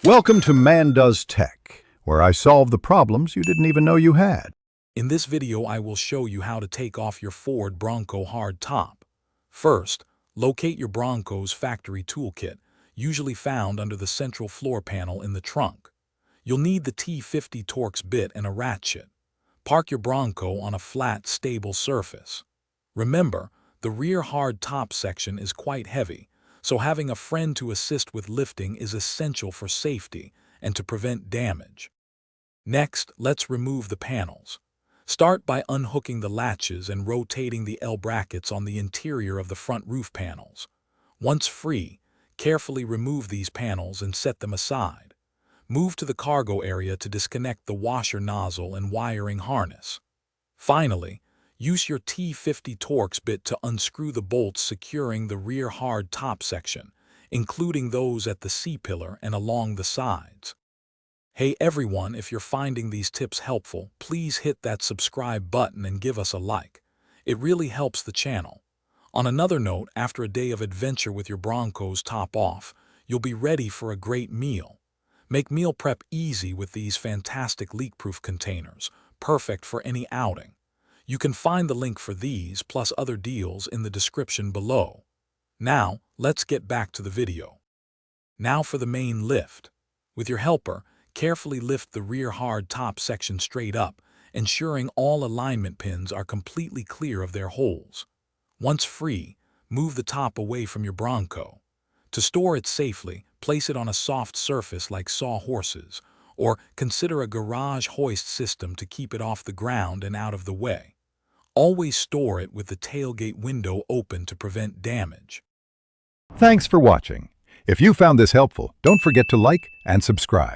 Welcome to Man Does Tech, where I solve the problems you didn't even know you had. In this video, I will show you how to take off your Ford Bronco hard top. First, locate your Bronco's factory toolkit, usually found under the central floor panel in the trunk. You'll need the T50 Torx bit and a ratchet. Park your Bronco on a flat, stable surface. Remember, the rear hard top section is quite heavy, so having a friend to assist with lifting is essential for safety and to prevent damage. Next, let's remove the panels. Start by unhooking the latches and rotating the L brackets on the interior of the front roof panels. Once free, carefully remove these panels and set them aside. Move to the cargo area to disconnect the washer nozzle and wiring harness. Finally, use your T50 Torx bit to unscrew the bolts securing the rear hard top section, including those at the C-pillar and along the sides. Hey everyone, if you're finding these tips helpful, please hit that subscribe button and give us a like. It really helps the channel. On another note, after a day of adventure with your Bronco's top off, you'll be ready for a great meal. Make meal prep easy with these fantastic leak-proof containers, perfect for any outing. You can find the link for these plus other deals in the description below. Now, let's get back to the video. Now for the main lift. With your helper, carefully lift the rear hard top section straight up, ensuring all alignment pins are completely clear of their holes. Once free, move the top away from your Bronco. To store it safely, place it on a soft surface like sawhorses, or consider a garage hoist system to keep it off the ground and out of the way. Always store it with the tailgate window open to prevent damage. Thanks for watching. If you found this helpful, don't forget to like and subscribe.